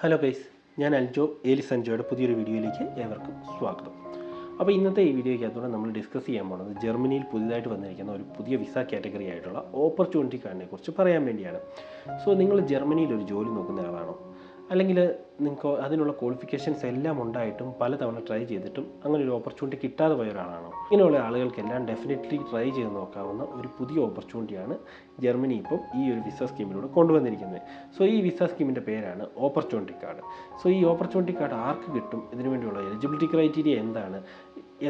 Hello guys, ഞാൻ അൽജോ ഏലിസ് അൻജോയുടെ പുതിയൊരു വീഡിയോയിലേക്ക് ഏവർക്കും സ്വാഗതം. അപ്പോൾ ഇന്നത്തെ ഈ വീഡിയോയ്ക്കകത്തൂടെ നമ്മൾ ഡിസ്കസ് ചെയ്യാൻ പോകുന്നത് ജർമ്മനിയിൽ പുതിയതായിട്ട് വന്നിരിക്കുന്ന ഒരു പുതിയ വിസ കാറ്റഗറി ആയിട്ടുള്ള ഓപ്പർച്യൂണിറ്റി കാർഡിനെ കുറിച്ച് പറയാൻ വേണ്ടിയാണ്. സോ നിങ്ങൾ ജർമ്മനിയിൽ ഒരു ജോലി നോക്കുന്ന ആളാണോ, അല്ലെങ്കിൽ നിങ്ങൾക്ക് അതിനുള്ള ക്വാളിഫിക്കേഷൻസ് എല്ലാം ഉണ്ടായിട്ടും പലതവണ ട്രൈ ചെയ്തിട്ടും അങ്ങനെ ഒരു ഓപ്പർച്യൂണിറ്റി കിട്ടാതെ പോയ ഒരാളാണോ? ഇങ്ങനെയുള്ള ആളുകൾക്കെല്ലാം ഡെഫിനറ്റ്ലി ട്രൈ ചെയ്ത് നോക്കാവുന്ന ഒരു പുതിയ ഓപ്പർച്യൂണിറ്റിയാണ് ജർമ്മനി ഇപ്പം ഈ ഒരു വിസ സ്കീമിലൂടെ കൊണ്ടുവന്നിരിക്കുന്നത്. സോ ഈ വിസ സ്കീമിൻ്റെ പേരാണ് ഓപ്പർച്യൂണിറ്റി കാർഡ്. സോ ഈ ഓപ്പർച്യൂണിറ്റി കാർഡ് ആർക്ക് കിട്ടും, ഇതിനു വേണ്ടിയുള്ള എലിജിബിലിറ്റി ക്രൈറ്റീരിയ എന്താണ്,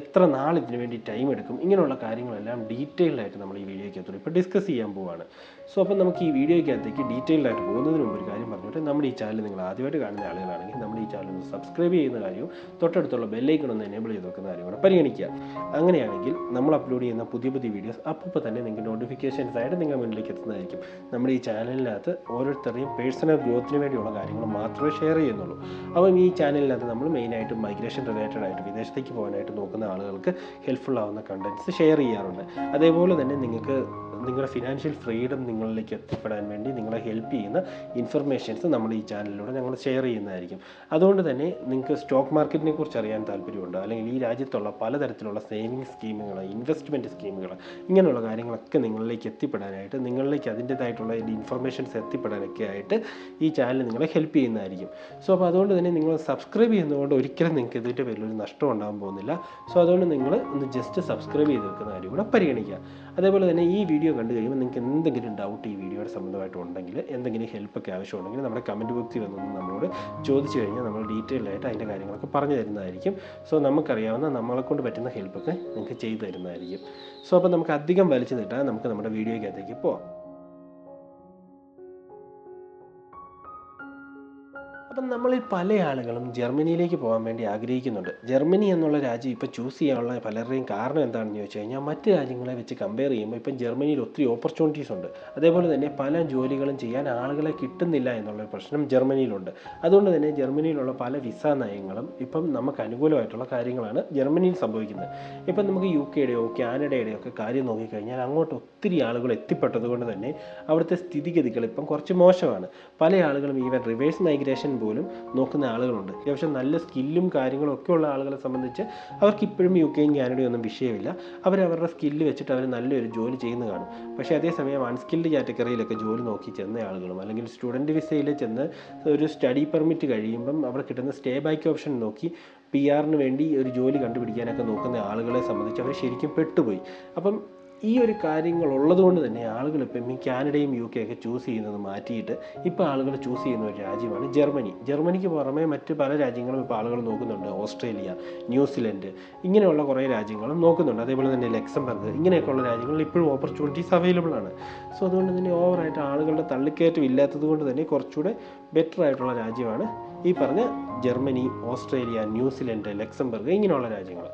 എത്ര നാൾ ഇതിനു വേണ്ടി ടൈം എടുക്കും, ഇങ്ങനെയുള്ള കാര്യങ്ങളെല്ലാം ഡീറ്റെയിൽഡായിട്ട് നമ്മൾ ഈ വീഡിയോയ്ക്കകത്തോടെ ഇപ്പോൾ ഡിസ്കസ് ചെയ്യാൻ പോവുകയാണ്. സോ അപ്പം നമുക്ക് ഈ വീഡിയോയ്ക്കകത്തേക്ക് ഡീറ്റെയിൽഡായിട്ട് പോകുന്നതിന് മുമ്പ് ഒരു കാര്യം പറഞ്ഞിട്ട്, നമ്മുടെ ഈ ചാനൽ നിങ്ങൾ ആദ്യമായിട്ട് കാണുന്ന ആളുകളാണെങ്കിൽ നമ്മുടെ ഈ ചാനൽ ഒന്ന് സബ്സ്ക്രൈബ് ചെയ്യുന്ന കാര്യവും തൊട്ടടുത്തുള്ള ബെല്ലൈക്കൺ ഒന്ന് എനേബിൾ ചെയ്ത് വെക്കുന്ന കാര്യം കൂടെ പരിഗണിക്കുക. അങ്ങനെയാണെങ്കിൽ നമ്മൾ അപ്ലോഡ് ചെയ്യുന്ന പുതിയ പുതിയ വീഡിയോസ് അപ്പോൾ തന്നെ നിങ്ങൾക്ക് നോട്ടിഫിക്കേഷൻസ് ആയിട്ട് നിങ്ങളുടെ മുന്നിലേക്ക് എത്തുന്നതായിരിക്കും. നമ്മുടെ ഈ ചാനലിനകത്ത് ഓരോരുത്തരുടെയും പേഴ്സണൽ ഗ്രോത്തിന് വേണ്ടിയുള്ള കാര്യങ്ങൾ മാത്രമേ ഷെയർ ചെയ്യുന്നുള്ളൂ. അപ്പം ഈ ചാനലിനകത്ത് നമ്മൾ മെയിനായിട്ട് മൈഗ്രേഷൻ റിലേറ്റഡ് ആയിട്ട് വിദേശത്തേക്ക് പോകാനായിട്ട് നോക്കുന്ന ആളുകൾക്ക് ഹെൽപ്ഫുൾ ആവുന്ന കണ്ടൻറ്റ്സ് ഷെയർ ചെയ്യാറുണ്ട്. അതേപോലെ തന്നെ നിങ്ങൾക്ക് നിങ്ങളുടെ ഫിനാൻഷ്യൽ ഫ്രീഡം നിങ്ങളിലേക്ക് എത്തിപ്പെടാൻ വേണ്ടി നിങ്ങളെ ഹെൽപ്പ് ചെയ്യുന്ന ഇൻഫർമേഷൻസ് നമ്മൾ ഈ ചാനലിലൂടെ ഞങ്ങൾ ഷെയർ ചെയ്യുന്നതായിരിക്കും. അതുകൊണ്ട് തന്നെ നിങ്ങൾക്ക് സ്റ്റോക്ക് മാർക്കറ്റിനെ കുറിച്ച് അറിയാൻ താല്പര്യമുണ്ടോ, അല്ലെങ്കിൽ ഈ രാജ്യത്തുള്ള പലതരത്തിലുള്ള സേവിങ് സ്കീമുകൾ, ഇൻവെസ്റ്റ്മെൻറ്റ് സ്കീമുകൾ, ഇങ്ങനെയുള്ള കാര്യങ്ങളൊക്കെ നിങ്ങളിലേക്ക് എത്തിപ്പെടാനായിട്ട്, നിങ്ങളിലേക്ക് അതിൻ്റേതായിട്ടുള്ള ഇൻഫർമേഷൻസ് എത്തിപ്പെടാനൊക്കെ ആയിട്ട് ഈ ചാനൽ നിങ്ങളെ ഹെൽപ്പ് ചെയ്യുന്നതായിരിക്കും. സോ അപ്പോൾ അതുകൊണ്ട് തന്നെ നിങ്ങൾ സബ്സ്ക്രൈബ് ചെയ്യുന്നതുകൊണ്ട് ഒരിക്കലും നിങ്ങൾക്ക് ഇതിൻ്റെ പേരിലൊരു നഷ്ടം ഉണ്ടാകാൻ പോകുന്നില്ല. സോ അതുകൊണ്ട് നിങ്ങൾ ഒന്ന് ജസ്റ്റ് സബ്സ്ക്രൈബ് ചെയ്ത് വെക്കുന്ന കാര്യം കൂടെ പരിഗണിക്കുക. അതേപോലെ തന്നെ ഈ വീഡിയോ കണ്ടു കഴിയുമ്പോൾ നിങ്ങൾക്ക് എന്തെങ്കിലും ഡൗട്ട് ഈ വീഡിയോയുടെ സംബന്ധമായിട്ട് ഉണ്ടെങ്കിൽ, എന്തെങ്കിലും ഹെൽപ്പൊക്കെ ആവശ്യമുണ്ടെങ്കിൽ നമ്മുടെ കമൻറ്റ് ബോക്സിൽ വന്നൊന്ന് നമ്മളോട് ചോദിച്ചു കഴിഞ്ഞാൽ നമ്മൾ ഡീറ്റെയിൽഡായിട്ട് അതിൻ്റെ കാര്യങ്ങളൊക്കെ പറഞ്ഞു തരുന്നതായിരിക്കും. സോ നമുക്കറിയാവുന്ന നമ്മളെക്കൊണ്ട് പറ്റുന്ന ഹെൽപ്പൊക്കെ നിങ്ങൾക്ക് ചെയ്തു തരുന്നതായിരിക്കും. സോ അപ്പോൾ നമുക്ക് അധികം വലിച്ചു നീട്ടാൻ നമുക്ക് നമ്മുടെ വീഡിയോയ്ക്കകത്തേക്ക് പോവാം. അപ്പം നമ്മളിൽ പല ആളുകളും ജർമ്മനിയിലേക്ക് പോകാൻ വേണ്ടി ആഗ്രഹിക്കുന്നുണ്ട്. ജർമ്മനി എന്നുള്ള രാജ്യം ഇപ്പോൾ ചൂസ് ചെയ്യാനുള്ള പലരുടെയും കാരണം എന്താണെന്ന് ചോദിച്ചു കഴിഞ്ഞാൽ, മറ്റ് രാജ്യങ്ങളെ വെച്ച് കമ്പയർ ചെയ്യുമ്പോൾ ഇപ്പം ജർമ്മനിയിൽ ഒത്തിരി ഓപ്പർച്യൂണിറ്റീസ് ഉണ്ട്. അതേപോലെ തന്നെ പല ജോലികളും ചെയ്യാൻ ആളുകളെ കിട്ടുന്നില്ല എന്നുള്ളൊരു പ്രശ്നം ജർമ്മനിയിലുണ്ട്. അതുകൊണ്ട് തന്നെ ജർമ്മനിയിലുള്ള പല വിസ നയങ്ങളും ഇപ്പം നമുക്ക് അനുകൂലമായിട്ടുള്ള കാര്യങ്ങളാണ് ജർമ്മനിയിൽ സംഭവിക്കുന്നത്. ഇപ്പം നമുക്ക് UK-യുടെയോ കാനഡയുടെയോ ഒക്കെ കാര്യം നോക്കിക്കഴിഞ്ഞാൽ അങ്ങോട്ട് ഒത്തിരി ആളുകൾ എത്തിപ്പെട്ടതുകൊണ്ട് തന്നെ അവിടുത്തെ സ്ഥിതിഗതികൾ ഇപ്പം കുറച്ച് മോശമാണ്. പല ആളുകളും ഈവൻ റിവേഴ്സ് മൈഗ്രേഷൻ പോലും നോക്കുന്ന ആളുകളുണ്ട്. അത്യാവശ്യം നല്ല സ്കില്ലും കാര്യങ്ങളും ഒക്കെ ഉള്ള ആളുകളെ സംബന്ധിച്ച് അവർക്ക് ഇപ്പോഴും UK-യും കാനഡയും ഒന്നും വിഷയമില്ല. അവരവരുടെ സ്കില്ല് വെച്ചിട്ട് അവർ നല്ലൊരു ജോലി ചെയ്യുന്ന കാണും. പക്ഷേ അതേസമയം അൺസ്കിൽഡ് കാറ്റഗറിയിലൊക്കെ ജോലി നോക്കി ചെന്ന ആളുകളും, അല്ലെങ്കിൽ സ്റ്റുഡൻറ്റ് വിസയിൽ ചെന്ന് ഒരു സ്റ്റഡി പെർമിറ്റ് കഴിയുമ്പം അവിടെ കിട്ടുന്ന സ്റ്റേ ബാക്ക് ഓപ്ഷൻ നോക്കി PR-ന് വേണ്ടി ഒരു ജോലി കണ്ടുപിടിക്കാനൊക്കെ നോക്കുന്ന ആളുകളെ സംബന്ധിച്ച് അവർ ശരിക്കും പെട്ടുപോയി. അപ്പം ഈ ഒരു കാര്യങ്ങൾ ഉള്ളതുകൊണ്ട് തന്നെ ആളുകൾ ഇപ്പം ഈ കാനഡയും UK-യൊക്കെ ചൂസ് ചെയ്യുന്നത് മാറ്റിയിട്ട് ഇപ്പോൾ ആളുകൾ ചൂസ് ചെയ്യുന്ന ഒരു രാജ്യമാണ് ജർമ്മനി. ജർമ്മനിക്ക് പുറമെ മറ്റ് പല രാജ്യങ്ങളും ഇപ്പോൾ ആളുകൾ നോക്കുന്നുണ്ട്. ഓസ്ട്രേലിയ, ന്യൂസിലൻഡ്, ഇങ്ങനെയുള്ള കുറേ രാജ്യങ്ങളും നോക്കുന്നുണ്ട്. അതേപോലെ തന്നെ ലക്സംബർഗ്, ഇങ്ങനെയൊക്കെയുള്ള രാജ്യങ്ങളിൽ ഇപ്പോഴും ഓപ്പർച്യൂണിറ്റീസ് അവൈലബിൾ ആണ്. സോ അതുകൊണ്ട് തന്നെ ഓവറായിട്ട് ആളുകളുടെ തള്ളിക്കയറ്റം ഇല്ലാത്തത് കൊണ്ട് തന്നെ കുറച്ചുകൂടെ ബെറ്റർ ആയിട്ടുള്ള രാജ്യമാണ് ഈ പറഞ്ഞ ജർമ്മനി, ഓസ്ട്രേലിയ, ന്യൂസിലൻഡ്, ലക്സംബർഗ്, ഇങ്ങനെയുള്ള രാജ്യങ്ങൾ.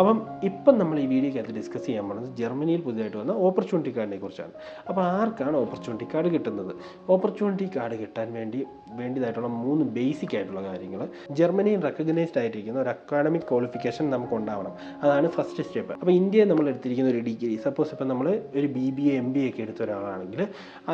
അപ്പം ഇപ്പം നമ്മൾ ഈ വീഡിയോയ്ക്കകത്ത് ഡിസ്കസ് ചെയ്യാൻ പോകുന്നത് ജർമ്മനിയിൽ പുതിയതായിട്ട് വന്ന ഓപ്പർച്യൂണിറ്റി കാർഡിനെ കുറിച്ചാണ്. അപ്പോൾ ആർക്കാണ് ഓപ്പർച്യൂണിറ്റി കാർഡ് കിട്ടുന്നത്? ഓപ്പർച്യൂണിറ്റി കാർഡ് കിട്ടാൻ വേണ്ടിയതായിട്ടുള്ള 3 ബേസിക് ആയിട്ടുള്ള കാര്യങ്ങൾ. ജർമ്മനിയിൽ റെക്കഗ്നൈസ്ഡ് ആയിട്ടിരിക്കുന്ന ഒരു അക്കാഡമിക് ക്വാളിഫിക്കേഷൻ നമുക്ക് ഉണ്ടാവണം. അതാണ് ഫസ്റ്റ് സ്റ്റെപ്പ്. അപ്പോൾ ഇന്ത്യയിൽ നമ്മൾ എടുത്തിരിക്കുന്ന ഒരു ഡിഗ്രി, സപ്പോസ് ഇപ്പം നമ്മൾ ഒരു BBA MBA ഒക്കെ എടുത്ത ഒരാളാണെങ്കിൽ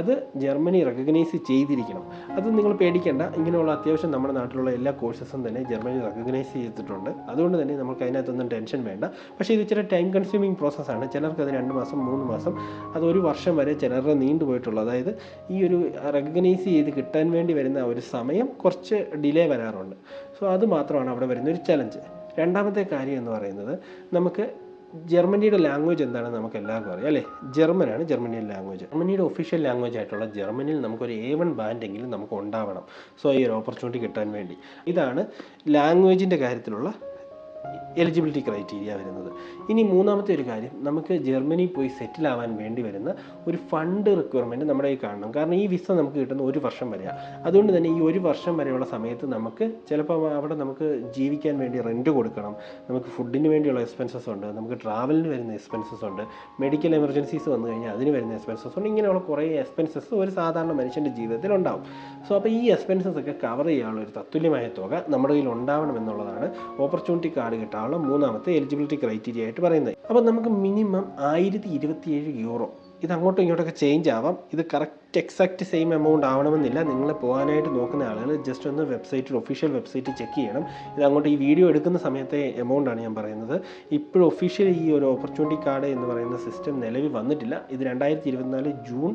അത് ജർമ്മനി റെക്കഗ്നൈസ് ചെയ്തിരിക്കണം. അത് നിങ്ങൾ പേടിക്കേണ്ട. ഇങ്ങനെയുള്ള അത്യാവശ്യം നമ്മുടെ നാട്ടിലുള്ള എല്ലാ കോഴ്സസും തന്നെ ജർമ്മനി റെക്കഗ്നൈസ് ചെയ്തിട്ടുണ്ട്. അതുകൊണ്ട് തന്നെ നമുക്ക് അതിനകത്തൊന്നും ടെൻഷൻ വേണ്ട. പക്ഷേ ഇത് ഇച്ചിരി ടൈം കൺസ്യൂമിങ് പ്രോസസ്സാണ്. ചിലർക്ക് അത് 2 മാസം 3 മാസം, അത് 1 വർഷം വരെ ചിലരുടെ നീണ്ടുപോയിട്ടുള്ളൂ. അതായത് ഈ ഒരു റെക്കഗ്നൈസ് ചെയ്ത് കിട്ടാൻ വേണ്ടി വരുന്ന ഒരു സമയം കുറച്ച് ഡിലേ വരാറുണ്ട്. സോ അത് മാത്രമാണ് അവിടെ വരുന്നൊരു ചലഞ്ച്. രണ്ടാമത്തെ കാര്യം എന്ന് പറയുന്നത്, നമുക്ക് ജർമ്മനിയുടെ ലാംഗ്വേജ് എന്താണെന്ന് നമുക്ക് എല്ലാവർക്കും അറിയാം അല്ലേ? ജർമ്മനാണ് ജർമ്മനിയുടെ ലാംഗ്വേജ്. ജർമ്മനിയുടെ ഒഫീഷ്യൽ ലാംഗ്വേജ് ആയിട്ടുള്ള ജർമ്മനിയിൽ നമുക്കൊരു A1 ബാൻഡെങ്കിലും നമുക്ക് ഉണ്ടാവണം. സോ ഈ ഒരു ഓപ്പർച്യൂണിറ്റി കിട്ടാൻ വേണ്ടി ഇതാണ് ലാംഗ്വേജിൻ്റെ കാര്യത്തിലുള്ള എലിജിബിലിറ്റി ക്രൈറ്റീരിയ വരുന്നത്. ഇനി മൂന്നാമത്തെ ഒരു കാര്യം, നമുക്ക് ജർമ്മനി പോയി സെറ്റിൽ ആവാൻ വേണ്ടി വരുന്ന ഒരു ഫണ്ട് റിക്വയർമെൻറ്റ് നമ്മുടെ കയ്യിൽ കാണണം. കാരണം ഈ വിസ നമുക്ക് കിട്ടുന്ന 1 വർഷം വരെയാണ്. അതുകൊണ്ട് തന്നെ ഈ 1 വർഷം വരെയുള്ള സമയത്ത് നമുക്ക് ചിലപ്പോൾ അവിടെ നമുക്ക് ജീവിക്കാൻ വേണ്ടി റെൻറ്റ് കൊടുക്കണം, നമുക്ക് ഫുഡിന് വേണ്ടിയുള്ള എക്സ്പെൻസസ് ഉണ്ട്, നമുക്ക് ട്രാവലിന് വരുന്ന എക്സ്പെൻസസ് ഉണ്ട്, മെഡിക്കൽ എമർജൻസീസ് വന്നു കഴിഞ്ഞാൽ അതിന് വരുന്ന എക്സ്പെൻസസ് ഉണ്ട്. ഇങ്ങനെയുള്ള കുറേ എക്സ്പെൻസസ് ഒരു സാധാരണ മനുഷ്യൻ്റെ ജീവിതത്തിൽ ഉണ്ടാവും. സോ അപ്പോൾ ഈ എക്സ്പെൻസസ് ഒക്കെ കവർ ചെയ്യാനുള്ള ഒരു തത്തുല്യമായ തുക നമ്മുടെ കയ്യിൽ ഉണ്ടാവണം എന്നുള്ളതാണ് ഓപ്പർച്യൂണിറ്റി കാർഡ് കിട്ടാനുള്ള മൂന്നാമത്തെ എലിജിബിലിറ്റി ക്രൈറ്റീരിയ ആയിട്ട് പറയുന്നത്. അപ്പോൾ നമുക്ക് മിനിമം €1027, ഇത് അങ്ങോട്ടും ഇങ്ങോട്ടൊക്കെ ചേഞ്ച് ആവാം. ഇത് കറക്റ്റ് എക്സാക്റ്റ് സെയിം എമൗണ്ട് ആവണമെന്നില്ല. നിങ്ങൾ പോകാനായിട്ട് നോക്കുന്ന ആളുകൾ ജസ്റ്റ് ഒന്ന് ഒഫീഷ്യൽ വെബ്സൈറ്റ് ചെക്ക് ചെയ്യണം. ഇത് അങ്ങോട്ട് ഈ വീഡിയോ എടുക്കുന്ന സമയത്തെ എമൗണ്ടാണ് ഞാൻ പറയുന്നത്. ഇപ്പോഴും ഒഫീഷ്യൽ ഈ ഒരു ഓപ്പർച്യൂണിറ്റി കാർഡ് എന്ന് പറയുന്ന സിസ്റ്റം നിലവിൽ വന്നിട്ടില്ല. ഇത് 2024 ജൂൺ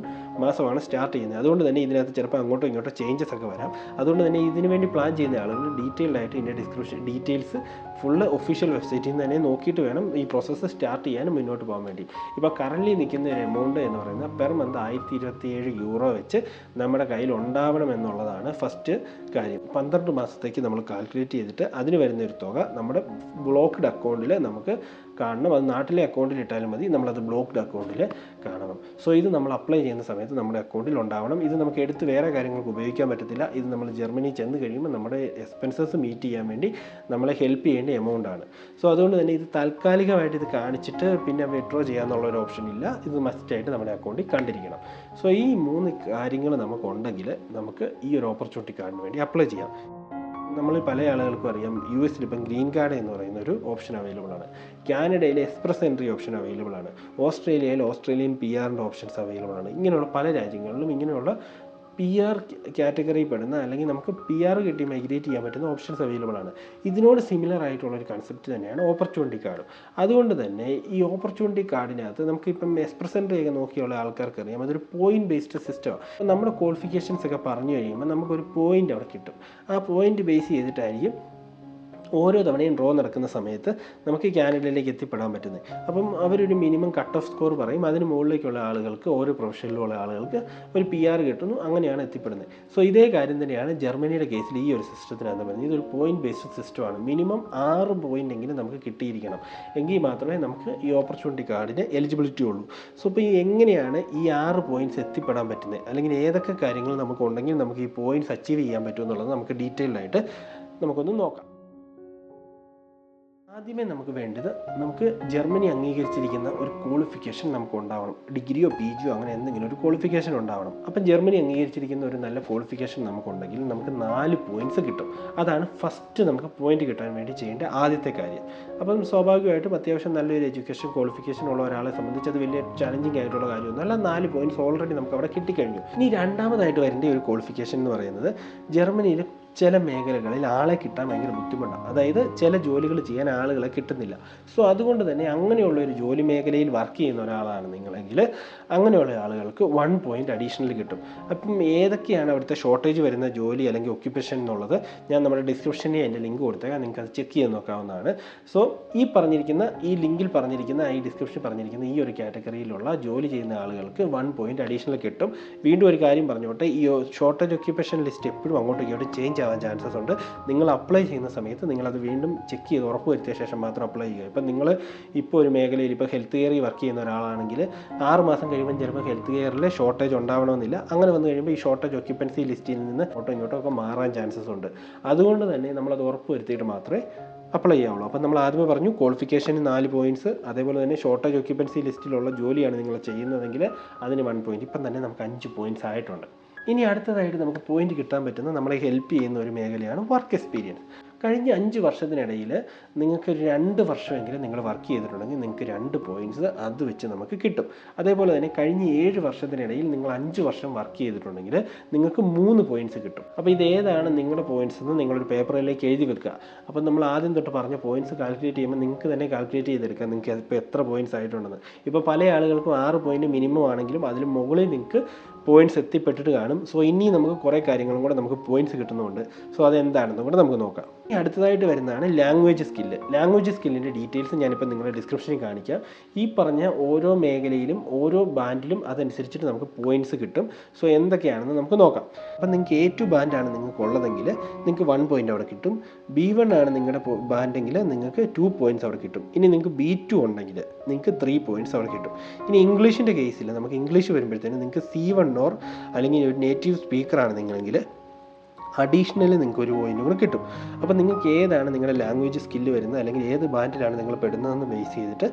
മാസമാണ് സ്റ്റാർട്ട് ചെയ്യുന്നത്. അതുകൊണ്ട് തന്നെ ഇതിനകത്ത് ചിലപ്പോൾ അങ്ങോട്ടോ ഇങ്ങോട്ടോ ചേഞ്ചസ് ഒക്കെ വരാം. അതുകൊണ്ട് തന്നെ ഇതിനു വേണ്ടി പ്ലാൻ ചെയ്യുന്ന ആളുകൾ ഡീറ്റെയിൽഡ് ആയിട്ട് ഇതിൻ്റെ ഡിസ്ക്രിപ്ഷൻ ഡീറ്റെയിൽസ് ഫുള്ള് ഒഫീഷ്യൽ വെബ്സൈറ്റിൽ നിന്ന് തന്നെ നോക്കിയിട്ട് വേണം ഈ പ്രോസസ്സ് സ്റ്റാർട്ട് ചെയ്യാനും മുന്നോട്ട് പോകാൻ വേണ്ടി. ഇപ്പോൾ കറൻറ്റ്ലി നിൽക്കുന്ന ഒരു എമൗണ്ട് എന്ന് പറയുന്നത് പെർ മന്ത് 1027 യൂറോ വെച്ച് നമ്മുടെ കയ്യിൽ ഉണ്ടാവണം എന്നുള്ളതാണ് ഫസ്റ്റ് കാര്യം. 12 മാസത്തേക്ക് നമ്മൾ കാൽക്കുലേറ്റ് ചെയ്തിട്ട് അതിന് വരുന്നൊരു തുക നമ്മുടെ ബ്ലോക്ക്ഡ് അക്കൗണ്ടിൽ നമുക്ക് കാണണം. അത് നാട്ടിലെ അക്കൗണ്ടിൽ ഇട്ടാലും മതി, നമ്മളത് ബ്ലോക്ക്ഡ് അക്കൗണ്ടിൽ കാണണം. സോ ഇത് നമ്മൾ അപ്ലൈ ചെയ്യുന്ന സമയത്ത് നമ്മുടെ അക്കൗണ്ടിൽ ഉണ്ടാവണം. ഇത് നമുക്ക് എടുത്ത് വേറെ കാര്യങ്ങൾക്ക് ഉപയോഗിക്കാൻ പറ്റത്തില്ല. ഇത് നമ്മൾ ജർമ്മനി ചെന്ന് കഴിയുമ്പോൾ നമ്മുടെ എക്സ്പെൻസസ് മീറ്റ് ചെയ്യാൻ വേണ്ടി നമ്മളെ ഹെൽപ്പ് ചെയ്യേണ്ട എമൗണ്ടാണ്. സോ അതുകൊണ്ട് തന്നെ ഇത് താൽക്കാലികമായിട്ട് ഇത് കാണിച്ചിട്ട് പിന്നെ വിഡ്രോ ചെയ്യാമെന്നുള്ളൊരു ഓപ്ഷൻ ഇല്ല. ഇത് മസ്റ്റായിട്ട് നമ്മുടെ അക്കൗണ്ടിൽ കണ്ടിരിക്കണം. സോ ഈ 3 കാര്യങ്ങൾ നമുക്കുണ്ടെങ്കിൽ നമുക്ക് ഈ ഒരു ഓപ്പർച്യൂണിറ്റി കാർഡിന് വേണ്ടി അപ്ലൈ ചെയ്യാം. നമ്മൾ പല ആളുകൾക്കും അറിയാം US ഇപ്പം ഗ്രീൻ കാർഡ് എന്ന് പറയുന്ന ഒരു ഓപ്ഷൻ അവൈലബിൾ ആണ്. കാനഡയിൽ എക്സ്പ്രസ് എൻട്രി ഓപ്ഷൻ അവൈലബിൾ ആണ്. ഓസ്ട്രേലിയയിൽ ഓസ്ട്രേലിയൻ PR ഓപ്ഷൻസ് അവൈലബിൾ ആണ്. ഇങ്ങനെയുള്ള പല രാജ്യങ്ങളിലും ഇങ്ങനെയുള്ള PR കാറ്റഗറിയിൽ പെടുന്ന അല്ലെങ്കിൽ നമുക്ക് PR കിട്ടി മൈഗ്രേറ്റ് ചെയ്യാൻ പറ്റുന്ന ഓപ്ഷൻസ് അവൈലബിൾ ആണ്. ഇതിനോട് സിമിലർ ആയിട്ടുള്ളൊരു കൺസെപ്റ്റ് തന്നെയാണ് ഓപ്പർച്യൂണിറ്റി കാർഡ്. അതുകൊണ്ട് തന്നെ ഈ ഓപ്പർച്യൂണിറ്റി കാർഡിനകത്ത് നമുക്കിപ്പം എക്സ്പ്രസ് എൻട്രി ഒക്കെ നോക്കിയുള്ള ആൾക്കാർക്ക് അറിയാം അതൊരു പോയിന്റ് ബേസ്ഡ് സിസ്റ്റമാണ്. നമ്മുടെ ക്വാളിഫിക്കേഷൻസ് ഒക്കെ പറഞ്ഞു കഴിയുമ്പോൾ നമുക്കൊരു പോയിന്റ് അവിടെ കിട്ടും. ആ പോയിന്റ് ബേസ് ചെയ്തിട്ടായിരിക്കും ഓരോ തവണയും ഡ്രോ നടക്കുന്ന സമയത്ത് നമുക്ക് കാനഡയിലേക്ക് എത്തിപ്പെടാൻ പറ്റുന്നത്. അപ്പം അവരൊരു മിനിമം കട്ട് ഓഫ് സ്കോർ പറയും. അതിന് മുകളിലേക്കുള്ള ആളുകൾക്ക് ഓരോ പ്രൊഫഷനിലുള്ള ആളുകൾക്ക് ഒരു PR കിട്ടുന്നു. അങ്ങനെയാണ് എത്തിപ്പെടുന്നത്. സോ ഇതേ കാര്യം തന്നെയാണ് ജർമ്മനിയുടെ കേസിൽ ഈ ഒരു സിസ്റ്റത്തിനകത്ത് പറയുന്നത്. ഇതൊരു പോയിന്റ് ബേസ്ഡ് സിസ്റ്റമാണ്. മിനിമം 6 പോയിന്റ് എങ്കിലും നമുക്ക് കിട്ടിയിരിക്കണം. എങ്കിൽ മാത്രമേ നമുക്ക് ഈ ഓപ്പർച്യൂണിറ്റി കാർഡിന് എലിജിബിലിറ്റി ഉള്ളൂ. സോ ഇപ്പോൾ എങ്ങനെയാണ് ഈ 6 പോയിന്റ്സ് എത്തിപ്പെടാൻ പറ്റുന്നത്, അല്ലെങ്കിൽ ഏതൊക്കെ കാര്യങ്ങൾ നമുക്കുണ്ടെങ്കിൽ നമുക്ക് ഈ പോയിന്റ്സ് അച്ചീവ് ചെയ്യാൻ പറ്റുമെന്നുള്ളത് നമുക്ക് ഡീറ്റെയിൽഡ് ആയിട്ട് നമുക്കൊന്ന് നോക്കാം. ആദ്യമേ നമുക്ക് വേണ്ടത് നമുക്ക് ജർമ്മനി അംഗീകരിച്ചിരിക്കുന്ന ഒരു ക്വാളിഫിക്കേഷൻ നമുക്ക് ഉണ്ടാവണം. ഡിഗ്രിയോ PGയോ അങ്ങനെ എന്തെങ്കിലും ഒരു ക്വാളിഫിക്കേഷൻ ഉണ്ടാവണം. അപ്പം ജർമ്മനി അംഗീകരിച്ചിരിക്കുന്ന ഒരു നല്ല ക്വാളിഫിക്കേഷൻ നമുക്കുണ്ടെങ്കിൽ നമുക്ക് 4 പോയിന്റ്സ് കിട്ടും. അതാണ് ഫസ്റ്റ് നമുക്ക് പോയിന്റ് കിട്ടാൻ വേണ്ടി ചെയ്യേണ്ട ആദ്യത്തെ കാര്യം. അപ്പം സ്വാഭാവികമായിട്ടും അത്യാവശ്യം നല്ലൊരു എഡ്യൂക്കേഷൻ ക്വാളിഫിക്കേഷൻ ഉള്ള ഒരാളെ സംബന്ധിച്ച് അത് വലിയ ചാലഞ്ചിങ് ആയിട്ടുള്ള കാര്യമൊന്നുമല്ല. 4 പോയിന്റ്സ് ഓൾറെഡി നമുക്ക് അവിടെ കിട്ടിക്കഴിഞ്ഞു. ഇനി രണ്ടാമതായിട്ട് വരേണ്ട ഒരു ക്വാളിഫിക്കേഷൻ എന്ന് പറയുന്നത് ജർമ്മനിയിൽ ചില മേഖലകളിൽ ആളെ കിട്ടാൻ ഭയങ്കര ബുദ്ധിമുട്ടാണ്. അതായത് ചില ജോലികൾ ചെയ്യാൻ ആളുകളെ കിട്ടുന്നില്ല. സോ അതുകൊണ്ട് തന്നെ അങ്ങനെയുള്ള ഒരു ജോലി മേഖലയിൽ വർക്ക് ചെയ്യുന്ന ഒരാളാണ് നിങ്ങളെങ്കിൽ അങ്ങനെയുള്ള ആളുകൾക്ക് 1 പോയിന്റ് അഡീഷണൽ കിട്ടും. അപ്പം ഏതൊക്കെയാണ് അവിടുത്തെ ഷോർട്ടേജ് വരുന്ന ജോലി അല്ലെങ്കിൽ ഒക്യുപ്പേഷൻ എന്നുള്ളത് ഞാൻ നമ്മുടെ ഡിസ്ക്രിപ്ഷനിൽ എൻ്റെ ലിങ്ക് കൊടുത്തേക്കാം. നിങ്ങൾക്ക് അത് ചെക്ക് ചെയ്ത് നോക്കാവുന്നതാണ്. സോ ഈ ലിങ്കിൽ പറഞ്ഞിരിക്കുന്ന ഈ ഡിസ്ക്രിപ്ഷനിൽ പറഞ്ഞിരിക്കുന്ന ഈ ഒരു കാറ്റഗറിയിലുള്ള ജോലി ചെയ്യുന്ന ആളുകൾക്ക് 1 പോയിന്റ് അഡീഷണൽ കിട്ടും. വീണ്ടും ഒരു കാര്യം പറഞ്ഞോട്ടെ, ഈ ഷോർട്ടേജ് ഒക്യുപ്പേഷൻ ലിസ്റ്റ് എപ്പോഴും അങ്ങോട്ടും ഇങ്ങോട്ടും ചേഞ്ച് ആവാൻ ചാൻസസ് ഉണ്ട്. നിങ്ങൾ അപ്ലൈ ചെയ്യുന്ന സമയത്ത് നിങ്ങളത് വീണ്ടും ചെക്ക് ചെയ്ത് ഉറപ്പ് വരുത്തിയ ശേഷം മാത്രം അപ്ലൈ ചെയ്യുക. ഇപ്പം നിങ്ങൾ ഇപ്പോൾ ഒരു മേഖലയിൽ ഇപ്പോൾ ഹെൽത്ത് കെയറിൽ വർക്ക് ചെയ്യുന്ന ഒരാളാണെങ്കിൽ 6 മാസം കഴിയുമ്പോൾ ചിലപ്പോൾ ഹെൽത്ത് കെയറിൽ ഷോർട്ടേജ് ഉണ്ടാവണമെന്നില്ല. അങ്ങനെ വന്നു കഴിയുമ്പോൾ ഈ ഷോർട്ടേജ് ഒക്യുപ്പൻസി ലിസ്റ്റിൽ നിന്ന് ഇങ്ങോട്ടും ഒക്കെ മാറാൻ ചാൻസസ് ഉണ്ട്. അതുകൊണ്ട് തന്നെ നമ്മളത് ഉറപ്പ് വരുത്തിയിട്ട് മാത്രമേ അപ്ലൈ ചെയ്യാവുള്ളൂ. അപ്പം നമ്മൾ ആദ്യമേ പറഞ്ഞു ക്വാളിഫിക്കേഷന് 4 പോയിന്റ്സ്, അതേപോലെ തന്നെ ഷോർട്ടേജ് ഒക്യുപ്പൻസി ലിസ്റ്റിലുള്ള ജോലിയാണ് നിങ്ങൾ ചെയ്യുന്നതെങ്കിൽ അതിന് 1 പോയിന്റ്. ഇപ്പം തന്നെ നമുക്ക് 5 പോയിന്റ്സ് ആയിട്ടുണ്ട്. ഇനി അടുത്തതായിട്ട് നമുക്ക് പോയിന്റ് കിട്ടാൻ പറ്റുന്ന നമ്മളെ ഹെൽപ്പ് ചെയ്യുന്ന ഒരു മേഖലയാണ് വർക്ക് എക്സ്പീരിയൻസ്. കഴിഞ്ഞ 5 വർഷത്തിനിടയിൽ നിങ്ങൾക്ക് 2 വർഷമെങ്കിലും നിങ്ങൾ വർക്ക് ചെയ്തിട്ടുണ്ടെങ്കിൽ നിങ്ങൾക്ക് 2 പോയിന്റ്സ് അത് വെച്ച് നമുക്ക് കിട്ടും. അതേപോലെ തന്നെ കഴിഞ്ഞ 7 വർഷത്തിനിടയിൽ നിങ്ങൾ 5 വർഷം വർക്ക് ചെയ്തിട്ടുണ്ടെങ്കിൽ നിങ്ങൾക്ക് 3 പോയിന്റ്സ് കിട്ടും. അപ്പോൾ ഇതേതാണ് നിങ്ങളുടെ പോയിന്റ്സ് എന്ന് നിങ്ങളൊരു പേപ്പറിലേക്ക് എഴുതി വെക്കുക. അപ്പോൾ നമ്മൾ ആദ്യം തൊട്ട് പറഞ്ഞ പോയിന്റ്സ് കാൽക്കുലേറ്റ് ചെയ്യുമ്പോൾ നിങ്ങൾക്ക് തന്നെ കാൽക്കുലേറ്റ് ചെയ്തെടുക്കാം നിങ്ങൾക്ക് ഇപ്പോൾ എത്ര പോയിന്റ്സ് ആയിട്ടുണ്ടെന്ന്. ഇപ്പോൾ പല ആളുകൾക്കും 6 പോയിന്റ് മിനിമം ആണെങ്കിലും അതിന് മുകളിൽ നിങ്ങൾക്ക് പോയിന്റ്സ് എത്തിപ്പെട്ടിട്ട് കാണും. സോ ഇനി നമുക്ക് കുറേ കാര്യങ്ങളും കൂടെ നമുക്ക് പോയിന്റ്സ് കിട്ടുന്നുണ്ട്. സോ അതെന്താണെന്നും കൂടെ നമുക്ക് നോക്കാം. ഇനി അടുത്തതായിട്ട് വരുന്നതാണ് ലാംഗ്വേജ് സ്കില്ല്. ലാംഗ്വേജ് സ്കില്ലിൻ്റെ ഡീറ്റെയിൽസ് ഞാനിപ്പോൾ നിങ്ങളുടെ ഡിസ്ക്രിപ്ഷനിൽ കാണിക്കാം. ഈ പറഞ്ഞ ഓരോ മേഖലയിലും ഓരോ ബാൻഡിലും അതനുസരിച്ചിട്ട് നമുക്ക് പോയിന്റ്സ് കിട്ടും. സോ എന്തൊക്കെയാണെന്ന് നമുക്ക് നോക്കാം. അപ്പം നിങ്ങൾക്ക് A2 ബാൻഡാണ് നിങ്ങൾക്ക് ഉള്ളതെങ്കിൽ നിങ്ങൾക്ക് 1 പോയിന്റ് അവിടെ കിട്ടും. B1 ആണ് നിങ്ങളുടെ ബാൻഡെങ്കിൽ നിങ്ങൾക്ക് 2 പോയിന്റ്സ് അവിടെ കിട്ടും. ഇനി നിങ്ങൾക്ക് B2 ഉണ്ടെങ്കിൽ നിങ്ങൾക്ക് 3 പോയിന്റ്സ് അവിടെ കിട്ടും. ഇനി ഇംഗ്ലീഷിൻ്റെ കേസിൽ നമുക്ക് ഇംഗ്ലീഷ് വരുമ്പോഴത്തേനും നിങ്ങൾക്ക് C1 ഓർ അല്ലെങ്കിൽ ഒരു നേറ്റീവ് സ്പീക്കറാണ് നിങ്ങളെങ്കിൽ അഡീഷണലി നിങ്ങൾക്ക് 1 പോയിന്റ് കൂടെ കിട്ടും. അപ്പോൾ നിങ്ങൾക്ക് ഏതാണ് നിങ്ങളുടെ ലാംഗ്വേജ് സ്കില്ല് വരുന്നത് അല്ലെങ്കിൽ ഏത് ബാൻഡിലാണ് നിങ്ങൾ പെടുന്നതെന്ന് ബേസ് ചെയ്തിട്ട്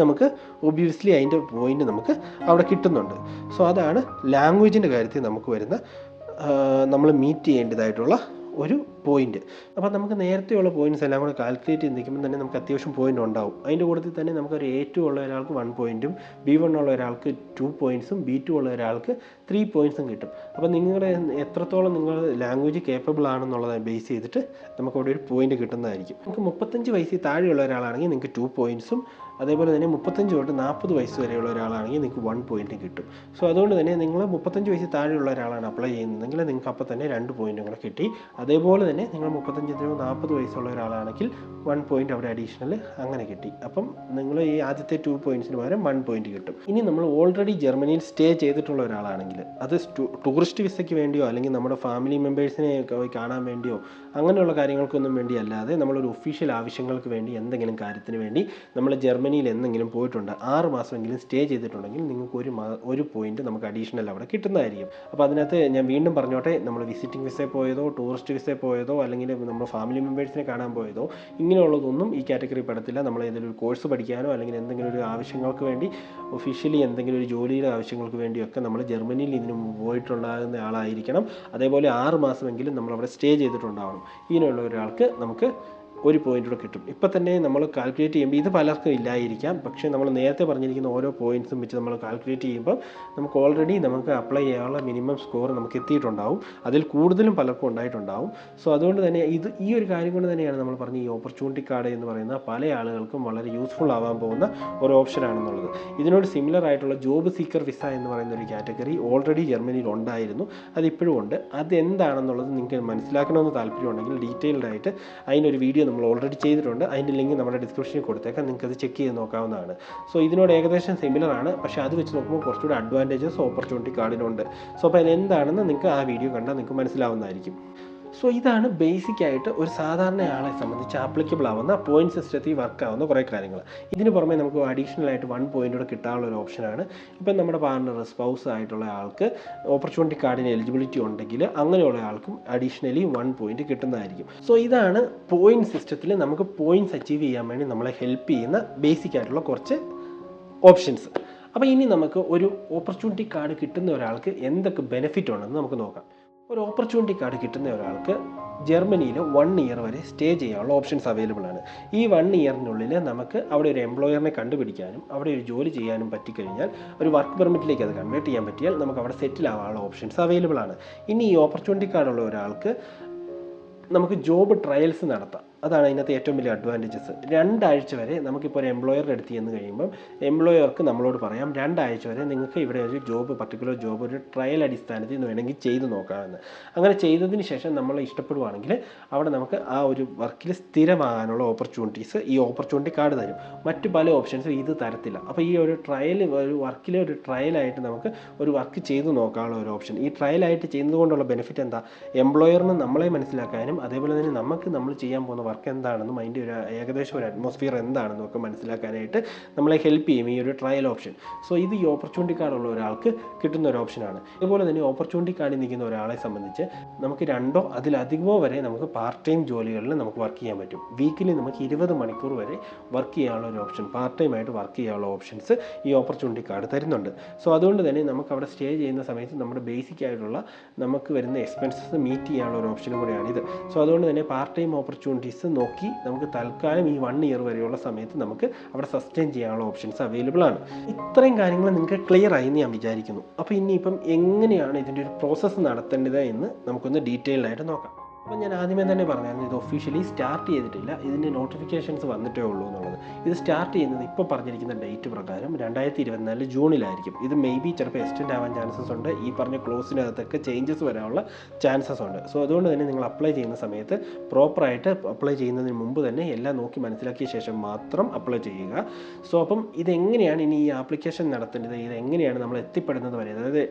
നമുക്ക് ഒബ്വിയസ്ലി അതിൻ്റെ പോയിന്റ് നമുക്ക് അവിടെ കിട്ടുന്നുണ്ട്. സോ അതാണ് ലാംഗ്വേജിൻ്റെ കാര്യത്തിൽ നമുക്ക് വരുന്ന നമ്മൾ മീറ്റ് ചെയ്യേണ്ടതായിട്ടുള്ള ഒരു പോയിന്റ്. അപ്പോൾ നമുക്ക് നേരത്തെയുള്ള പോയിന്റ്സ് എല്ലാം കൂടെ കാൽക്കുലേറ്റ് ചെയ്ത് നിൽക്കുമ്പോൾ തന്നെ നമുക്ക് അത്യാവശ്യം പോയിന്റ് ഉണ്ടാവും. അതിൻ്റെ കൂട്ടത്തിൽ തന്നെ നമുക്കൊരു A2 ഉള്ള ഒരാൾക്ക് 1 പോയിന്റും B1 ഉള്ള ഒരാൾക്ക് 2 പോയിന്റ്സും B2 ഉള്ള ഒരാൾക്ക് 3 പോയിന്റ്സും കിട്ടും. അപ്പോൾ നിങ്ങളുടെ എത്രത്തോളം നിങ്ങൾ ലാംഗ്വേജ് കേപ്പബിൾ ആണെന്നുള്ളത് ബേസ് ചെയ്തിട്ട് നമുക്കവിടെ ഒരു പോയിന്റ് കിട്ടുന്നതായിരിക്കും. നമുക്ക് 35 വയസ്സിൽ താഴെയുള്ള ഒരാളാണെങ്കിൽ നിങ്ങൾക്ക് 2 പോയിന്റ്സും അതേപോലെ തന്നെ 35 തൊട്ട് 40 വയസ്സ് വരെയുള്ള ഒരാളാണെങ്കിൽ നിങ്ങൾക്ക് 1 പോയിന്റ് കിട്ടും. സോ അതുകൊണ്ട് തന്നെ നിങ്ങൾ 35 വയസ്സിൽ താഴെയുള്ള ഒരാളാണ് അപ്ലൈ ചെയ്യുന്നതെങ്കിൽ നിങ്ങൾക്ക് അപ്പോൾ തന്നെ 2 പോയിന്റും കൂടെ കിട്ടി. അതേപോലെ തന്നെ നിങ്ങൾ 35-40 വയസ്സുള്ള ഒരാളാണെങ്കിൽ 1 പോയിന്റ് അവിടെ അഡീഷണൽ അങ്ങനെ കിട്ടി. അപ്പം നിങ്ങൾ ഈ ആദ്യത്തെ 2 പോയിന്റ്സിന് പകരം 1 പോയിന്റ് കിട്ടും. ഇനി നമ്മൾ ഓൾറെഡി ജർമ്മനിയിൽ സ്റ്റേ ചെയ്തിട്ടുള്ള ഒരാളാണെങ്കിൽ അത് ടൂറിസ്റ്റ് വിസയ്ക്ക് വേണ്ടിയോ അല്ലെങ്കിൽ നമ്മുടെ ഫാമിലി മെമ്പേഴ്സിനെ പോയി കാണാൻ വേണ്ടിയോ അങ്ങനെയുള്ള കാര്യങ്ങൾക്കൊന്നും വേണ്ടി അല്ലാതെ നമ്മളൊരു ഒഫീഷ്യൽ ആവശ്യങ്ങൾക്ക് വേണ്ടി എന്തെങ്കിലും കാര്യത്തിന് വേണ്ടി നമ്മൾ ജർമ്മനിയിൽ എന്തെങ്കിലും പോയിട്ടുണ്ട് 6 മാസമെങ്കിലും സ്റ്റേ ചെയ്തിട്ടുണ്ടെങ്കിൽ നിങ്ങൾക്ക് ഒരു പോയിന്റ് നമുക്ക് അഡീഷണൽ അവിടെ കിട്ടുന്നതായിരിക്കും. അപ്പോൾ അതിനകത്ത് ഞാൻ വീണ്ടും പറഞ്ഞോട്ടെ, നമ്മൾ വിസിറ്റിംഗ് വിസയിൽ പോയതോ ടൂറിസ്റ്റ് വിസയിൽ പോയതോ അല്ലെങ്കിൽ നമ്മുടെ ഫാമിലി മെമ്പേഴ്സിനെ കാണാൻ പോയതോ ഇങ്ങനെയുള്ളതൊന്നും ഈ കാറ്റഗറി പെടത്തില്ല. നമ്മൾ ഏതെങ്കിലും ഒരു കോഴ്സ് പഠിക്കാനോ അല്ലെങ്കിൽ എന്തെങ്കിലും ഒരു ആവശ്യങ്ങൾക്ക് വേണ്ടി ഒഫീഷ്യലി എന്തെങ്കിലും ഒരു ജോലിയുടെ ആവശ്യങ്ങൾക്ക് വേണ്ടിയൊക്കെ നമ്മൾ ജർമ്മനിയിൽ ഇതിന് പോയിട്ടുണ്ടാകുന്ന ആളായിരിക്കണം. അതേപോലെ 6 മാസമെങ്കിലും നമ്മളവിടെ സ്റ്റേ ചെയ്തിട്ടുണ്ടാവണം. ഇങ്ങനെയുള്ള ഒരാൾക്ക് നമുക്ക് ഒരു പോയിന്റ് കൂടെ കിട്ടും. ഇപ്പം തന്നെ നമ്മൾ കാൽക്കുലേറ്റ് ചെയ്യുമ്പോൾ ഇത് പലർക്കും ഇല്ലായിരിക്കാം, പക്ഷേ നമ്മൾ നേരത്തെ പറഞ്ഞിരിക്കുന്ന ഓരോ പോയിന്റ്സും വെച്ച് നമ്മൾ കാൽക്കുലേറ്റ് ചെയ്യുമ്പോൾ നമുക്ക് ഓൾറെഡി നമുക്ക് അപ്ലൈ ചെയ്യാനുള്ള മിനിമം സ്കോർ നമുക്ക് എത്തിയിട്ടുണ്ടാവും. അതിൽ കൂടുതലും പലർക്കും ഉണ്ടായിട്ടുണ്ടാവും. സോ അതുകൊണ്ട് തന്നെ ഈ ഒരു കാര്യം കൊണ്ട് തന്നെയാണ് നമ്മൾ പറഞ്ഞ ഈ ഓപ്പർച്യൂണിറ്റി കാർഡ് എന്ന് പറയുന്ന പല ആളുകൾക്കും വളരെ യൂസ്ഫുൾ ആവാൻ പോകുന്ന ഒരു ഓപ്ഷൻ ആണെന്നുള്ളത്. ഇതിനോട് സിമിലർ ആയിട്ടുള്ള ജോബ് സീക്കർ വിസ എന്ന് പറയുന്ന ഒരു കാറ്റഗറി ഓൾറെഡി ജർമ്മനിയിൽ ഉണ്ടായിരുന്നു, അതിപ്പോഴും ഉണ്ട്. അതെന്താണെന്നുള്ളത് നിങ്ങൾക്ക് മനസ്സിലാക്കണമെന്ന് താല്പര്യമുണ്ടെങ്കിൽ ഡീറ്റെയിൽഡ് ആയിട്ട് അതിനൊരു വീഡിയോ നമ്മൾ ഓൾറെഡി ചെയ്തിട്ടുണ്ട്. അതിൻ്റെ ലിങ്ക് നമ്മുടെ ഡിസ്ക്രിപ്ഷനിൽ കൊടുത്തേക്കാം, നിങ്ങൾക്ക് അത് ചെക്ക് ചെയ്ത് നോക്കാവുന്നതാണ്. സോ ഇതിനോട് ഏകദേശം സിമിലർ ആണ്, പക്ഷേ അത് വെച്ച് നോക്കുമ്പോൾ കുറച്ചുകൂടി അഡ്വാൻറ്റേജസ് ഓപ്പർച്യൂണിറ്റി കാർഡിനുണ്ട്. സോ അപ്പോൾ അതെന്താണെന്ന് നിങ്ങൾക്ക് ആ വീഡിയോ കണ്ടാൽ നിങ്ങൾക്ക് മനസ്സിലാവുന്നതായിരിക്കും. സോ ഇതാണ് ബേസിക് ആയിട്ട് ഒരു സാധാരണ ആളെ സംബന്ധിച്ച് ആപ്ലിക്കബിൾ ആവുന്ന പോയിന്റ് സിസ്റ്റത്തിൽ വർക്ക് ആവുന്ന കുറേ കാര്യങ്ങൾ. ഇതിന് പുറമെ നമുക്ക് അഡീഷണൽ ആയിട്ട് 1 പോയിന്റ് കൂടെ കിട്ടാനുള്ള ഒരു ഓപ്ഷനാണ്. ഇപ്പം നമ്മുടെ പാർട്ണർ സ്പൗസ് ആയിട്ടുള്ള ആൾക്ക് ഓപ്പർച്യൂണിറ്റി കാർഡിന് എലിജിബിലിറ്റി ഉണ്ടെങ്കിൽ അങ്ങനെയുള്ള ആൾക്കും അഡീഷണലി 1 പോയിന്റ് കിട്ടുന്നതായിരിക്കും. സോ ഇതാണ് പോയിന്റ് സിസ്റ്റത്തിൽ നമുക്ക് പോയിന്റ്സ് അച്ചീവ് ചെയ്യാൻ വേണ്ടി നമ്മളെ ഹെൽപ്പ് ചെയ്യുന്ന ബേസിക് ആയിട്ടുള്ള കുറച്ച് ഓപ്ഷൻസ്. അപ്പോൾ ഇനി നമുക്ക് ഒരു ഓപ്പർച്യൂണിറ്റി കാർഡ് കിട്ടുന്ന ഒരാൾക്ക് എന്തൊക്കെ ബെനിഫിറ്റ് ഉണ്ടെന്ന് നമുക്ക് നോക്കാം. ഒരു ഓപ്പർച്യൂണിറ്റി കാർഡ് കിട്ടുന്ന ഒരാൾക്ക് ജർമ്മനിയിൽ 1 ഇയർ വരെ സ്റ്റേ ചെയ്യാനുള്ള ഓപ്ഷൻസ് അവൈലബിൾ ആണ്. ഈ 1 ഇയറിനുള്ളിൽ നമുക്ക് അവിടെ ഒരു എംപ്ലോയറിനെ കണ്ടുപിടിക്കാനും അവിടെ ഒരു ജോലി ചെയ്യാനും പറ്റിക്കഴിഞ്ഞാൽ ഒരു വർക്ക് പെർമിറ്റിലേക്ക് അത് കൺവേർട്ട് ചെയ്യാൻ പറ്റിയാൽ നമുക്ക് അവിടെ സെറ്റിൽ ആവാനുള്ള ഓപ്ഷൻസ് അവൈലബിൾ ആണ്. ഇനി ഈ ഓപ്പർച്യൂണിറ്റി കാർഡുള്ള ഒരാൾക്ക് നമുക്ക് ജോബ് ട്രയൽസ് നടത്താം. അതാണ് അതിനകത്ത് ഏറ്റവും വലിയ അഡ്വാൻറ്റേജസ്. 2 ആഴ്ച വരെ നമുക്കിപ്പോൾ ഒരു എംപ്ലോയറുടെ അടുത്ത് ചെന്ന് കഴിയുമ്പം എംപ്ലോയർക്ക് നമ്മളോട് പറയാം 2 ആഴ്ച വരെ നിങ്ങൾക്ക് ഇവിടെ ഒരു പർട്ടിക്കുലർ ജോബ് ഒരു ട്രയൽ അടിസ്ഥാനത്തിൽ വേണമെങ്കിൽ ചെയ്ത് നോക്കാമെന്ന്. അങ്ങനെ ചെയ്തതിന് ശേഷം നമ്മൾ ഇഷ്ടപ്പെടുവാണെങ്കിൽ അവിടെ നമുക്ക് ആ ഒരു വർക്കിൽ സ്ഥിരമാകാനുള്ള ഓപ്പർച്യൂണിറ്റീസ് ഈ ഓപ്പർച്യൂണിറ്റി കാർഡ് തരും. മറ്റ് പല ഓപ്ഷൻസും ഇത് തരത്തില്ല. അപ്പോൾ ഈ ഒരു ഒരു വർക്കിലെ ഒരു ട്രയലായിട്ട് നമുക്ക് ഒരു വർക്ക് ചെയ്ത് നോക്കാനുള്ള ഒരു ഓപ്ഷൻ. ഈ ട്രയലായിട്ട് ചെയ്യുന്നത് കൊണ്ടുള്ള ബെനിഫിറ്റ് എന്താ? എംപ്ലോയറിന് നമ്മളെ മനസ്സിലാക്കാനും അതേപോലെ തന്നെ നമ്മൾ ചെയ്യാൻ പോകുന്ന വർക്ക് എന്താണെന്നും അതിൻ്റെ ഒരു ഏകദേശം ഒരു അറ്റ്മോസ്ഫിയർ എന്താണെന്നും ഒക്കെ മനസ്സിലാക്കാനായിട്ട് നമ്മളെ ഹെൽപ്പ് ചെയ്യും ഈ ഒരു ട്രയൽ ഓപ്ഷൻ. സോ ഇത് ഈ ഓപ്പർച്യൂണിറ്റി കാർഡുള്ള ഒരാൾക്ക് കിട്ടുന്ന ഒരു ഓപ്ഷനാണ്. അതുപോലെ തന്നെ ഓപ്പർച്യൂണിറ്റി കാർഡിൽ നിൽക്കുന്ന ഒരാളെ സംബന്ധിച്ച് നമുക്ക് 2 അതിലധികമോ വരെ നമുക്ക് പാർട്ട് ടൈം ജോലികളിൽ നമുക്ക് വർക്ക് ചെയ്യാൻ പറ്റും. വീക്കിലി നമുക്ക് 20 മണിക്കൂർ വരെ വർക്ക് ചെയ്യാനുള്ള ഒരു ഓപ്ഷൻ, പാർട്ട് ടൈം ആയിട്ട് വർക്ക് ചെയ്യാനുള്ള ഓപ്ഷൻസ് ഈ ഓപ്പർച്യൂണിറ്റി കാർഡ് തരുന്നുണ്ട്. സോ അതുകൊണ്ട് തന്നെ നമുക്ക് അവിടെ സ്റ്റേ ചെയ്യുന്ന സമയത്ത് നമ്മുടെ ബേസിക് ആയിട്ടുള്ള നമുക്ക് വരുന്ന എക്സ്പെൻസസ് മീറ്റ് ചെയ്യാനുള്ള ഒരു ഓപ്ഷനും കൂടെയാണിത്. സോ അതുകൊണ്ട് തന്നെ പാർട്ട് ടൈം ഓപ്പർച്യൂണിറ്റീസ് നോക്കി നമുക്ക് തൽക്കാലം ഈ 1 ഇയർ വരെയുള്ള സമയത്ത് നമുക്ക് അവിടെ സസ്റ്റെയിൻ ചെയ്യാനുള്ള ഓപ്ഷൻസ് അവൈലബിൾ ആണ്. ഇത്രയും കാര്യങ്ങൾ നിങ്ങൾക്ക് ക്ലിയർ ആയി എന്ന് ഞാൻ വിചാരിക്കുന്നു. അപ്പോൾ ഇനിയിപ്പം എങ്ങനെയാണ് ഇതിൻ്റെ ഒരു പ്രോസസ്സ് നടത്തേണ്ടത് എന്ന് നമുക്കൊന്ന് ഡീറ്റെയിൽഡ് ആയിട്ട് നോക്കാം. അപ്പോൾ ഞാൻ ആദ്യമേ തന്നെ പറഞ്ഞായിരുന്നു ഇത് ഒഫീഷ്യലി സ്റ്റാർട്ട് ചെയ്തിട്ടില്ല, ഇതിൻ്റെ നോട്ടിഫിക്കേഷൻസ് വന്നിട്ടേ ഉള്ളൂ എന്നുള്ളത്. ഇത് സ്റ്റാർട്ട് ചെയ്യുന്നത് ഇപ്പോൾ പറഞ്ഞിരിക്കുന്ന ഡേറ്റ് പ്രകാരം 2024 ജൂണിലായിരിക്കും. ഇത് മേ ബി ചിലപ്പോൾ എക്സ്റ്റെൻഡ് ആവാൻ ചാൻസസ് ഉണ്ട്. ഈ പറഞ്ഞ ക്ലോസിനകത്തൊക്കെ ചേഞ്ചസ് വരാനുള്ള ചാൻസസ് ഉണ്ട്. സോ അതുകൊണ്ട് തന്നെ നിങ്ങൾ അപ്ലൈ ചെയ്യുന്ന സമയത്ത് പ്രോപ്പറായിട്ട് അപ്ലൈ ചെയ്യുന്നതിന് മുമ്പ് തന്നെ എല്ലാം നോക്കി മനസ്സിലാക്കിയ ശേഷം മാത്രം അപ്ലൈ ചെയ്യുക. സോ അപ്പം ഇതെങ്ങനെയാണ് ഇനി ഈ ആപ്ലിക്കേഷൻ നടത്തേണ്ടത്, ഇതെങ്ങനെയാണ് നമ്മൾ എത്തിപ്പെടുന്നത് വരെ, അതായത്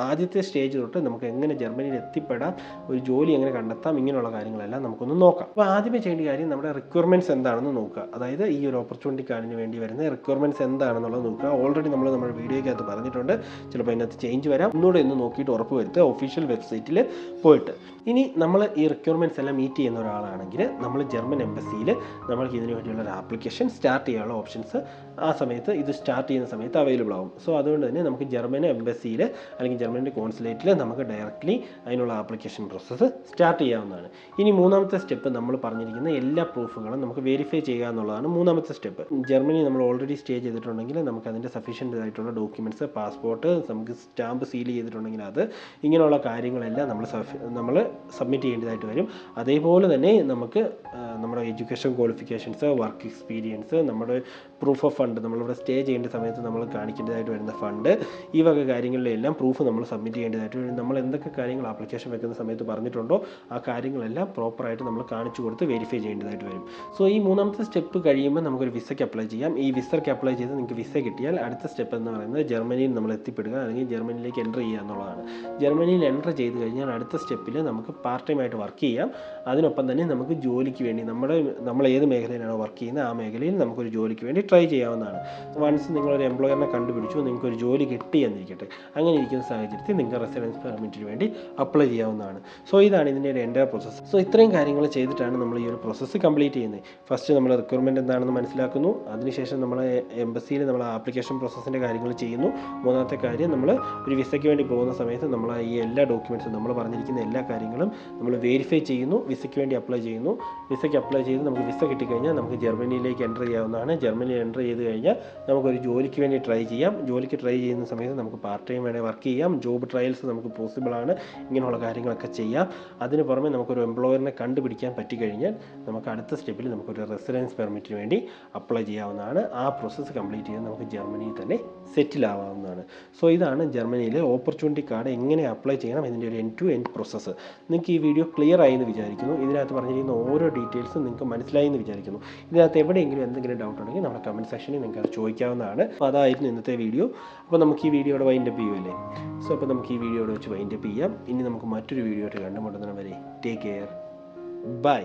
ആദ്യത്തെ സ്റ്റേജ് തൊട്ട് നമുക്ക് എങ്ങനെ ജർമ്മനിയിൽ എത്തിപ്പെടാം, ഒരു ജോലി എങ്ങനെ കണ്ടെത്താം, ഇങ്ങനെയുള്ള കാര്യങ്ങളെല്ലാം നമുക്കൊന്ന് നോക്കാം. അപ്പോൾ ആദ്യമേ ചെയ്യേണ്ട കാര്യം നമ്മുടെ റിക്വയർമെൻറ്റ്സ് എന്താണെന്ന് നോക്കുക. അതായത് ഈ ഒരു ഓപ്പർച്യൂണിറ്റി കാർഡിന് വേണ്ടി വരുന്ന റിക്വയർമെൻറ്റ്സ് എന്താണെന്നുള്ളത് നോക്കുക. ഓൾറെഡി നമ്മുടെ വീഡിയോയ്ക്കകത്ത് പറഞ്ഞിട്ടുണ്ട്, ചിലപ്പോൾ അതിനകത്ത് ചേഞ്ച് വരാം. ഒന്നുകൂടെ ഒന്ന് നോക്കിയിട്ട് ഉറപ്പ് വരുത്തുക ഒഫീഷ്യൽ വെബ്സൈറ്റിൽ പോയിട്ട്. ഇനി നമ്മൾ ഈ റിക്വയർമെൻറ്റ്സ് എല്ലാം മീറ്റ് ചെയ്യുന്ന ഒരാളാണെങ്കിൽ നമ്മൾ ജർമ്മൻ എംബസിയിൽ നമ്മൾക്ക് ഇതിനു വേണ്ടിയുള്ള ഒരു ആപ്ലിക്കേഷൻ സ്റ്റാർട്ട് ചെയ്യാനുള്ള ഓപ്ഷൻസ് ആ സമയത്ത് ഇത് സ്റ്റാർട്ട് ചെയ്യുന്ന സമയത്ത് അവൈലബിൾ ആവും. സോ അതുകൊണ്ട് തന്നെ നമുക്ക് ജർമ്മൻ എംബസിയിൽ അല്ലെങ്കിൽ ജർമ്മനിയുടെ കോൺസുലേറ്റിൽ നമുക്ക് ഡയറക്റ്റ്ലി അതിനുള്ള ആപ്ലിക്കേഷൻ പ്രോസസ്സ് സ്റ്റാർട്ട് ചെയ്യാവുന്നതാണ്. ഇനി മൂന്നാമത്തെ സ്റ്റെപ്പ് നമ്മൾ പറഞ്ഞിരിക്കുന്ന എല്ലാ പ്രൂഫുകളും നമുക്ക് വെരിഫൈ ചെയ്യുക എന്നുള്ളതാണ് മൂന്നാമത്തെ സ്റ്റെപ്പ്. ജർമ്മനി നമ്മൾ ഓൾറെഡി സ്റ്റേ ചെയ്തിട്ടുണ്ടെങ്കിൽ നമുക്ക് അതിൻ്റെ സഫീഷ്യൻ്റ് ആയിട്ടുള്ള ഡോക്യുമെൻറ്റ്സ്, പാസ്പോർട്ട്, നമുക്ക് സ്റ്റാമ്പ് സീൽ ചെയ്തിട്ടുണ്ടെങ്കിൽ അത്, ഇങ്ങനെയുള്ള കാര്യങ്ങളെല്ലാം നമ്മൾ സബ്മിറ്റ് ചെയ്യേണ്ടതായിട്ട് വരും. അതേപോലെ തന്നെ നമുക്ക് നമ്മുടെ എഡ്യൂക്കേഷൻ ക്വാളിഫിക്കേഷൻസ്, വർക്ക് എക്സ്പീരിയൻസ്, നമ്മുടെ പ്രൂഫ് ഓഫ് ഫണ്ട്, നമ്മളിവിടെ സ്റ്റേ ചെയ്യേണ്ട സമയത്ത് നമ്മൾ കാണിക്കേണ്ടതായിട്ട് വരുന്ന ഫണ്ട്, ഈ വക കാര്യങ്ങളിലെല്ലാം പ്രൂഫ് നമ്മൾ സബ്മിറ്റ് ചെയ്യേണ്ടതായിട്ട് വരും. നമ്മൾ എന്തൊക്കെ കാര്യങ്ങൾ ആപ്ലിക്കേഷൻ വെക്കുന്ന സമയത്ത് പറഞ്ഞിട്ടുണ്ടോ ആ കാര്യങ്ങളെല്ലാം പ്രോപ്പറായിട്ട് നമ്മൾ കാണിച്ചു കൊടുത്ത് വെരിഫൈ ചെയ്യേണ്ടതായിട്ട് വരും. സോ ഈ മൂന്നാമത്തെ സ്റ്റെപ്പ് കഴിയുമ്പോൾ നമുക്കൊരു വിസയ്ക്ക് അപ്ലൈ ചെയ്യാം. ഈ വിസയ്ക്ക് അപ്ലൈ ചെയ്ത് നിങ്ങൾക്ക് വിസ കിട്ടിയാൽ അടുത്ത സ്റ്റെപ്പ് എന്ന് പറയുന്നത് ജർമ്മനിയിൽ നമ്മൾ എത്തിപ്പെടുക, അല്ലെങ്കിൽ ജർമ്മനിയിലേക്ക് എൻ്റർ ചെയ്യുക എന്നുള്ളതാണ്. ജർമ്മനിയിൽ എൻ്റർ ചെയ്ത് കഴിഞ്ഞാൽ അടുത്ത സ്റ്റെപ്പിൽ നമുക്ക് പാർട്ട് ടൈം ആയിട്ട് വർക്ക് ചെയ്യാം. അതിനൊപ്പം തന്നെ നമുക്ക് ജോലിക്ക് വേണ്ടി നമ്മൾ ഏത് മേഖലയിലാണോ വർക്ക് ചെയ്യുന്നത് ആ മേഖലയിൽ നമുക്കൊരു ജോലിക്ക് വേണ്ടി ട്രൈ ചെയ്യാവുന്നതാണ്. വൺസ് നിങ്ങളൊരു എംപ്ലോയറിനെ കണ്ടുപിടിച്ചു, നിങ്ങൾക്കൊരു ജോലി കിട്ടി എന്നിരിക്കട്ടെ, അങ്ങനെ ഇരിക്കുന്ന സാഹചര്യത്തിൽ നിങ്ങൾക്ക് റെസിഡൻസ് പെർമിറ്റിന് വേണ്ടി അപ്ലൈ ചെയ്യാവുന്നതാണ്. സോ ഇതാണ് ഇതിൻ്റെ ഒരു എൻ്റർ പ്രോസസ്സ്. സോ ഇത്രയും കാര്യങ്ങൾ ചെയ്തിട്ടാണ് നമ്മൾ ഈ ഒരു പ്രോസസ്സ് കംപ്ലീറ്റ് ചെയ്യുന്നത്. ഫസ്റ്റ് നമ്മൾ റിക്വയർമെൻറ്റ് എന്താണെന്ന് മനസ്സിലാക്കുന്നു, അതിനുശേഷം നമ്മൾ എംബസിയിൽ നമ്മൾ ആപ്ലിക്കേഷൻ പ്രോസസ്സിൻ്റെ കാര്യങ്ങൾ ചെയ്യുന്നു. മൂന്നാമത്തെ കാര്യം, നമ്മൾ ഒരു വിസയ്ക്ക് വേണ്ടി പോകുന്ന സമയത്ത് നമ്മൾ ഈ എല്ലാ ഡോക്യുമെൻറ്റ്സും, നമ്മൾ പറഞ്ഞിരിക്കുന്ന എല്ലാ കാര്യങ്ങളും നമ്മൾ വെരിഫൈ ചെയ്യുന്നു, വിസയ്ക്ക് വേണ്ടി അപ്ലൈ ചെയ്യുന്നു. വിസയ്ക്ക് അപ്ലൈ ചെയ്ത് നമുക്ക് വിസ കിട്ടിക്കഴിഞ്ഞാൽ നമുക്ക് ജർമ്മനിയിലേക്ക് എൻ്റർ ചെയ്യാവുന്നതാണ്. ജർമ്മനിയിൽ എൻ്റർ ചെയ്ത് കഴിഞ്ഞാൽ നമുക്കൊരു ജോലിക്ക് വേണ്ടി ട്രൈ ചെയ്യാം. ജോലിക്ക് ട്രൈ ചെയ്യുന്ന സമയത്ത് നമുക്ക് പാർട്ട് ടൈം വേണേൽ വർക്ക് ചെയ്യാം. ജോബ് ട്രയൽസ് നമുക്ക് പോസിബിളാണ്. ഇങ്ങനെയുള്ള കാര്യങ്ങളൊക്കെ ചെയ്യാം. അതിന് പുറമെ നമുക്കൊരു എംപ്ലോയറിനെ കണ്ടുപിടിക്കാൻ പറ്റിക്കഴിഞ്ഞാൽ നമുക്ക് അടുത്ത സ്റ്റെപ്പിൽ നമുക്കൊരു റെസിഡൻസ് പെർമിറ്റിന് വേണ്ടി അപ്ലൈ ചെയ്യാവുന്നതാണ്. ആ പ്രോസസ്സ് കംപ്ലീറ്റ് ചെയ്ത് നമുക്ക് ജർമ്മനിയിൽ തന്നെ സെറ്റിൽ ആവാവുന്നതാണ്. സോ ഇതാണ് ജർമ്മനിയിലെ ഓപ്പർച്യൂണിറ്റി കാർഡ് എങ്ങനെ അപ്ലൈ ചെയ്യണം ഇതിൻ്റെ ഒരു എൻഡ് ടു എൻഡ് പ്രോസസ്സ്. നിങ്ങൾക്ക് ഈ വീഡിയോ ക്ലിയർ ആയി എന്ന് വിചാരിക്കുന്നു. ഇതിനകത്ത് പറഞ്ഞിരിക്കുന്ന ഓരോ ഡീറ്റെയിൽസും നിങ്ങൾക്ക് മനസ്സിലായി എന്ന് വിചാരിക്കുന്നു. ഇതിനകത്ത് എവിടെയെങ്കിലും എന്തെങ്കിലും ഡൗട്ട് ഉണ്ടെങ്കിൽ നമ്മുടെ കമൻറ്റ് സെക്ഷനിൽ നിങ്ങൾക്ക് അത് ചോദിക്കാവുന്നതാണ്. അപ്പോൾ അതായിരുന്നു ഇന്നത്തെ വീഡിയോ. അപ്പോൾ നമുക്ക് ഈ വീഡിയോയുടെ വൈൻഡപ്പ് ചെയ്യുമല്ലേ. സോ അപ്പോൾ നമുക്ക് ഈ വീഡിയോയുടെ വെച്ച് വൈൻഡപ്പ് ചെയ്യാം. ഇനി നമുക്ക് മറ്റൊരു വീഡിയോ ആയിട്ട് കണ്ടുമുട്ടുന്നവരെ ടേക്ക് കെയർ, ബൈ.